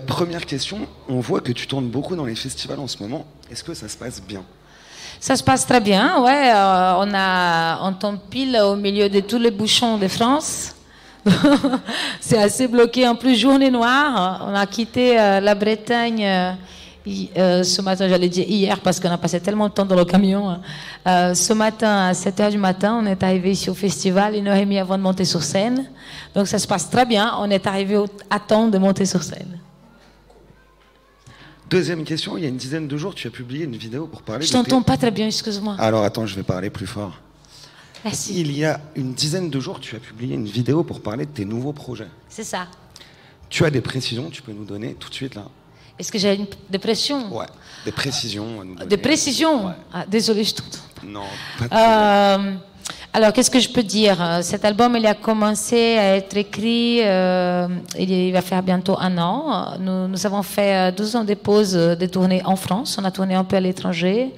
Première question, on voit que tu tournes beaucoup dans les festivals en ce moment. Est-ce que ça se passe bien? Ça se passe très bien, ouais. On tombe pile au milieu de tous les bouchons de France. C'est assez bloqué. En plus, journée noire. On a quitté la Bretagne ce matin, j'allais dire hier, parce qu'on a passé tellement de temps dans le camion. Ce matin, à 7 h du matin, on est arrivé ici au festival, 1 h 30 avant de monter sur scène. Donc ça se passe très bien. On est arrivé à temps de monter sur scène. Deuxième question, il y a une dizaine de jours, tu as publié une vidéo pour parler Je t'entends pas très bien, excuse-moi. Alors attends, je vais parler plus fort. Merci. Il y a une dizaine de jours, tu as publié une vidéo pour parler de tes nouveaux projets. C'est ça. Tu as des précisions, tu peux nous donner tout de suite là? Est-ce que j'ai une dépression? Ouais, des précisions à nous donner. Des précisions? Ouais. Ah, désolée, je t'entends. Non, pas de problème. Alors, qu'est-ce que je peux dire? Cet album, il a commencé à être écrit, il va faire bientôt 1 an. Nous avons fait 12 ans de pause de tournées en France. On a tourné un peu à l'étranger,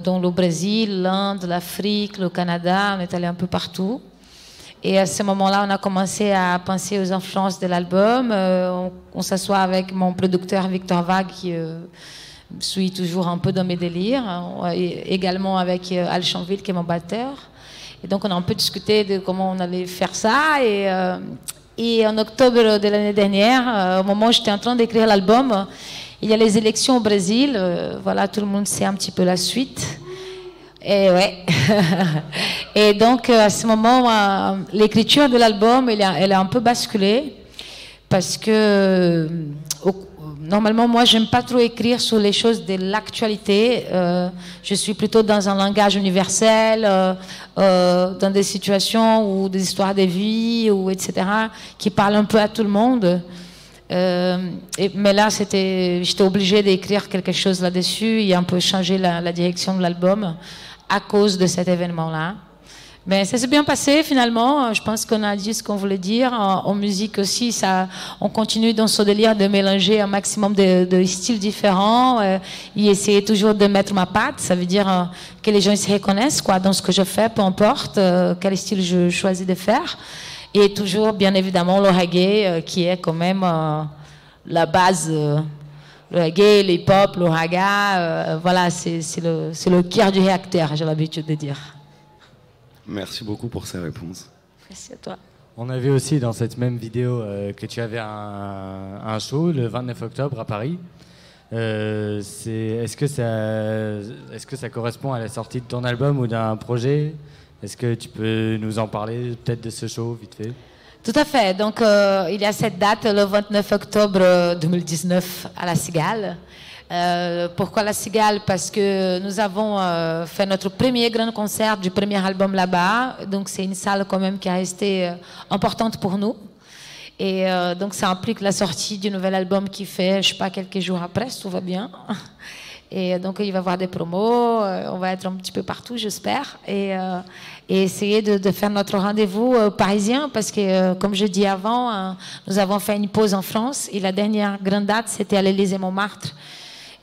dont le Brésil, l'Inde, l'Afrique, le Canada. On est allé un peu partout. Et à ce moment-là, on a commencé à penser aux influences de l'album. On s'assoit avec mon producteur Victor Vague, qui suit toujours un peu dans mes délires. Et également avec Al Chanville, qui est mon batteur. Et donc, on a un peu discuté de comment on allait faire ça. Et en octobre de l'année dernière, au moment où j'étais en train d'écrire l'album, il y a les élections au Brésil. Voilà, tout le monde sait un petit peu la suite. Et ouais. Et donc, à ce moment, l'écriture de l'album, elle a un peu basculé. Parce que, normalement, moi, j'aime pas trop écrire sur les choses de l'actualité. Je suis plutôt dans un langage universel, dans des situations ou des histoires de vie, ou etc., qui parlent un peu à tout le monde. Mais là, j'étais obligée d'écrire quelque chose là-dessus et un peu changer la direction de l'album à cause de cet événement-là. Mais ça s'est bien passé finalement. Je pense qu'on a dit ce qu'on voulait dire. En musique aussi, on continue dans ce délire de mélanger un maximum de styles différents et essayer toujours de mettre ma patte. Ça veut dire que les gens se reconnaissent dans ce que je fais, peu importe quel style je choisis de faire. Et toujours, bien évidemment, le reggae qui est quand même la base. Le reggae, l'hip-hop, le raga, voilà, c'est le cœur du réacteur, j'ai l'habitude de dire. Merci beaucoup pour ces réponses. Merci à toi. On a vu aussi dans cette même vidéo que tu avais un show le 29 octobre à Paris. Est-ce que ça correspond à la sortie de ton album ou d'un projet? Est-ce que tu peux nous en parler peut-être de ce show vite fait? Tout à fait. Donc, il y a cette date, le 29 octobre 2019, à La Cigale. Pourquoi La Cigale? Parce que nous avons fait notre premier grand concert du premier album là-bas. Donc, c'est une salle quand même qui a resté importante pour nous. Et donc, ça implique la sortie du nouvel album qui fait, je sais pas, quelques jours après, si tout va bien. Et donc, il va y avoir des promos, on va être un petit peu partout, j'espère, et essayer de faire notre rendez-vous parisien, parce que, comme je dis avant, nous avons fait une pause en France, et la dernière grande date, c'était à l'Élysée-Montmartre,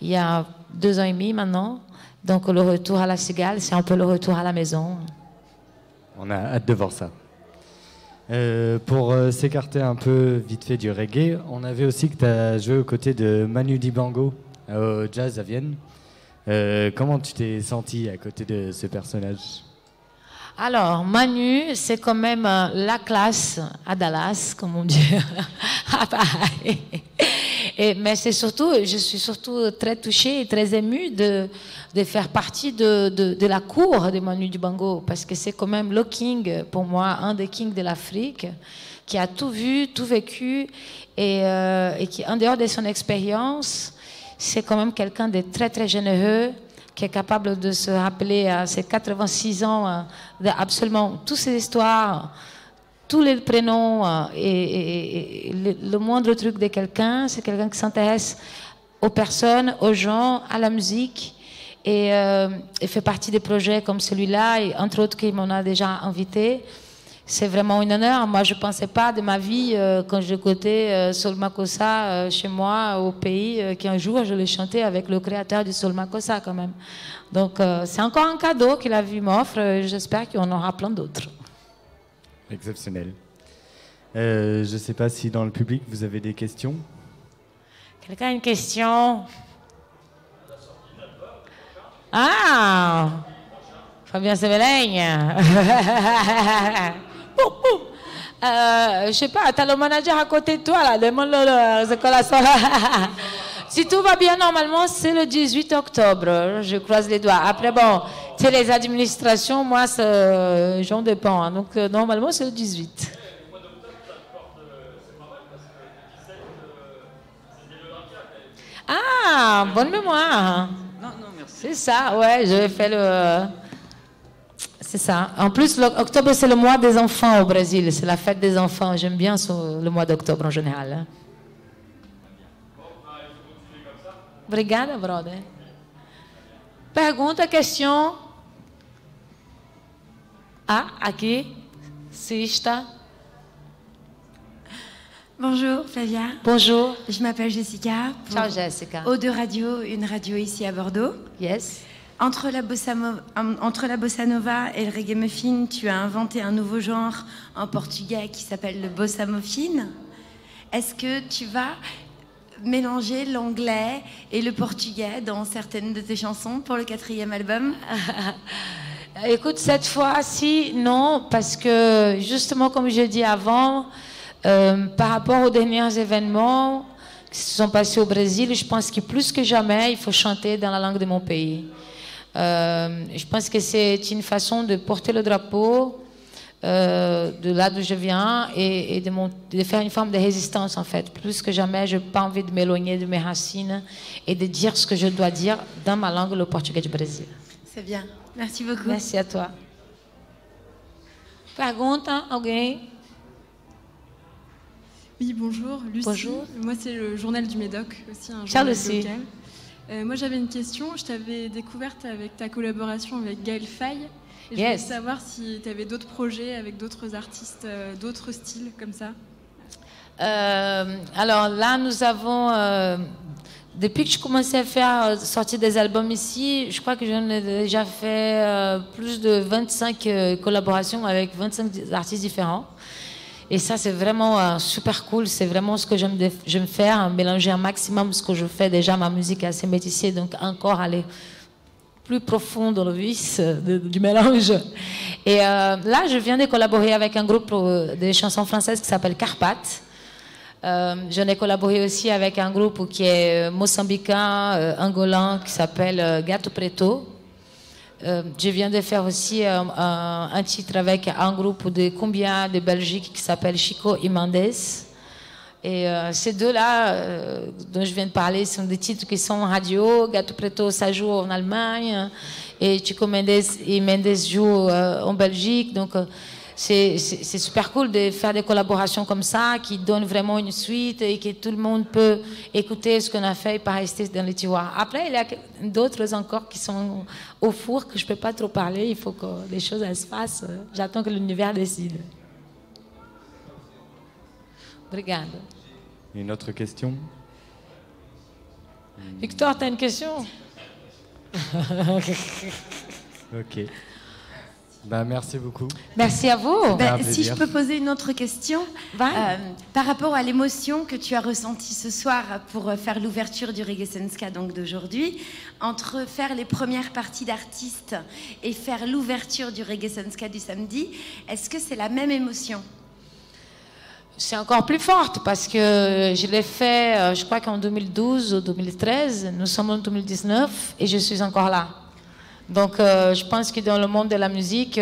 il y a 2 ans et demi maintenant. Donc, le retour à La Cigale, c'est un peu le retour à la maison. On a hâte de voir ça. Pour s'écarter un peu vite fait du reggae, on avait aussi que tu as joué aux côtés de Manu Dibango au Jazz à Vienne. Comment tu t'es senti à côté de ce personnage? Alors, Manu, c'est quand même la classe à Dallas, comme on dit. À Paris. Mais c'est surtout, je suis surtout très touchée et très émue de faire partie de la cour de Manu Dibango, parce que c'est quand même le king, pour moi, un des kings de l'Afrique, qui a tout vu, tout vécu, et qui, en dehors de son expérience, c'est quand même quelqu'un de très, très généreux, qui est capable de se rappeler à ses 86 ans absolument toutes ces histoires, tous les prénoms et le moindre truc de quelqu'un. C'est quelqu'un qui s'intéresse aux personnes, aux gens, à la musique, et fait partie des projets comme celui-là, et entre autres qu'il m'en a déjà invité. C'est vraiment un honneur. Moi, je ne pensais pas de ma vie, quand j'écoutais Soul Makossa chez moi, au pays, qu'un jour, je l'ai chanté avec le créateur du Soul Makossa, quand même. Donc, c'est encore un cadeau que la vie m'offre. J'espère qu'il y en aura plein d'autres. Exceptionnel. Je ne sais pas si dans le public, vous avez des questions. Quelqu'un a une question? Ah, Fabien Sebelaigne. Je sais pas, t'as le manager à côté de toi là, demande-le, c'est quoi la soirée? Si tout va bien, normalement, c'est le 18 octobre. Je croise les doigts. Après, bon, c'est les administrations, moi, j'en dépends. Hein. Donc, normalement, c'est le 18. Ah, bonne mémoire. Non, non, merci. C'est ça, ouais, j'avais fait le... C'est ça. En plus, l'octobre, c'est le mois des enfants au Brésil. C'est la fête des enfants. J'aime bien le mois d'octobre en général. Hein. Obrigada, brother. Pergunta, question. Ah, aqui. Sista. Bonjour Flavia. Bonjour. Je m'appelle Jessica. Ciao Jessica. O2 Radio, une radio ici à Bordeaux. Yes. Entre la bossa nova et le reggae muffin, tu as inventé un nouveau genre en portugais qui s'appelle le bossa muffin. Est-ce que tu vas mélanger l'anglais et le portugais dans certaines de tes chansons pour le 4e album? Écoute, cette fois-ci, non, parce que justement, comme je dis avant, par rapport aux derniers événements qui se sont passés au Brésil, je pense que plus que jamais, il faut chanter dans la langue de mon pays. Je pense que c'est une façon de porter le drapeau de là d'où je viens et de faire une forme de résistance en fait. Plus que jamais, je n'ai pas envie de m'éloigner de mes racines et de dire ce que je dois dire dans ma langue, le portugais du Brésil. C'est bien. Merci beaucoup. Merci à toi. Pergunta, alguém? Oui, bonjour, Lucie. Bonjour. Moi, c'est le journal du Médoc, aussi un Ciao, journal Lucie. local. Moi, j'avais une question. Je t'avais découverte avec ta collaboration avec Gaël Faye. Et je voulais Yes. savoir si tu avais d'autres projets avec d'autres artistes, d'autres styles comme ça. Alors là, nous avons, depuis que je commençais à faire sortir des albums ici, je crois que j'en ai déjà fait plus de 25 collaborations avec 25 artistes différents. Et ça, c'est vraiment super cool. C'est vraiment ce que j'aime faire, mélanger un maximum ce que je fais déjà. Ma musique est assez métissée, donc encore aller plus profond dans le vice du mélange. Et là, je viens de collaborer avec un groupe de chansons françaises qui s'appelle Carpath. J'en ai collaboré aussi avec un groupe qui est moçambicain, angolan, qui s'appelle Gato Preto. Je viens de faire aussi un titre avec un groupe de cumbia de Belgique qui s'appelle Chico y Mendes. Et ces deux-là dont je viens de parler sont des titres qui sont en radio. Gato Preto, ça joue en Allemagne et Chico y Mendes joue en Belgique. Donc c'est super cool de faire des collaborations comme ça qui donnent vraiment une suite et que tout le monde peut écouter ce qu'on a fait et pas rester dans les tiroirs. Après, il y a d'autres encore qui sont au four que je ne peux pas trop parler. Il faut que les choses elles se fassent. J'attends que l'univers décide. Obrigada. Une autre question? Victor, tu as une question? Ok. Ben, merci beaucoup. Merci à vous. Ben, un si plaisir. je peux poser une autre question, par rapport à l'émotion que tu as ressentie ce soir pour faire l'ouverture du Reggae Senska donc d'aujourd'hui, entre faire les premières parties d'artistes et faire l'ouverture du Reggae Senska du samedi, est-ce que c'est la même émotion? C'est encore plus forte parce que je l'ai fait, je crois qu'en 2012 ou 2013, nous sommes en 2019 et je suis encore là. Donc je pense que dans le monde de la musique,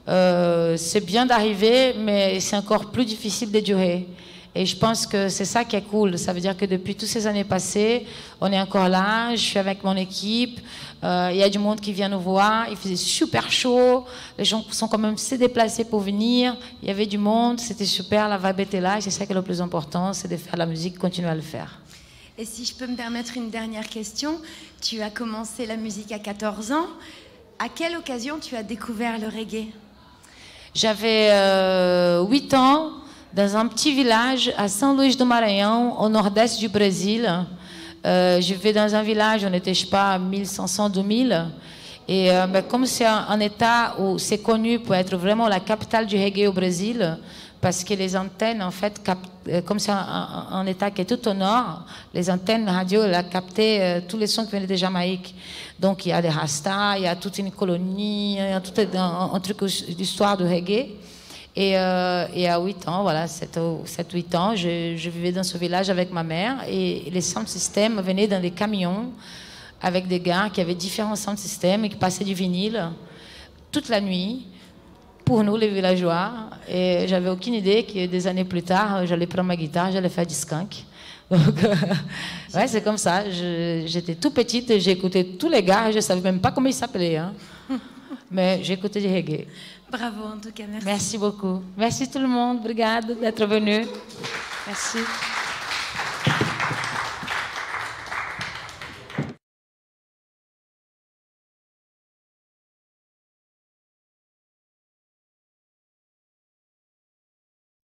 c'est bien d'arriver, mais c'est encore plus difficile de durer. Et je pense que c'est ça qui est cool. Ça veut dire que depuis toutes ces années passées, on est encore là, je suis avec mon équipe, il y a du monde qui vient nous voir, il faisait super chaud, les gens sont quand même se déplacés pour venir, il y avait du monde, c'était super, la vibe était là, et c'est ça qui est le plus important, c'est de faire la musique, continuer à le faire. Et si je peux me permettre une dernière question, tu as commencé la musique à 14 ans. À quelle occasion tu as découvert le reggae? J'avais 8 ans, dans un petit village à São Luís do Maranhão, au nord-est du Brésil. Je vivais dans un village, on était, je sais pas, 1500, 2000. Et comme c'est un État où c'est connu pour être vraiment la capitale du reggae au Brésil, parce que les antennes, en fait, comme c'est un État qui est tout au nord, les antennes radio, elles a capté tous les sons qui venaient de Jamaïque. Donc il y a des Rastas, il y a toute une colonie, il y a tout un truc d'histoire de reggae. Et à 8 ans, voilà, 7-8 ans, je vivais dans ce village avec ma mère et les sound systems venaient dans des camions avec des gars qui avaient différents sound systems et qui passaient du vinyle toute la nuit pour nous, les villageois. Et j'avais aucune idée que des années plus tard, j'allais prendre ma guitare, j'allais faire du skunk. Donc, ouais, c'est comme ça. J'étais tout petite, j'écoutais tous les gars, je ne savais même pas comment ils s'appelaient. Hein. Mais j'écoutais du reggae. Bravo, en tout cas, merci. Merci beaucoup. Merci tout le monde. Obrigado d'être venu. Merci.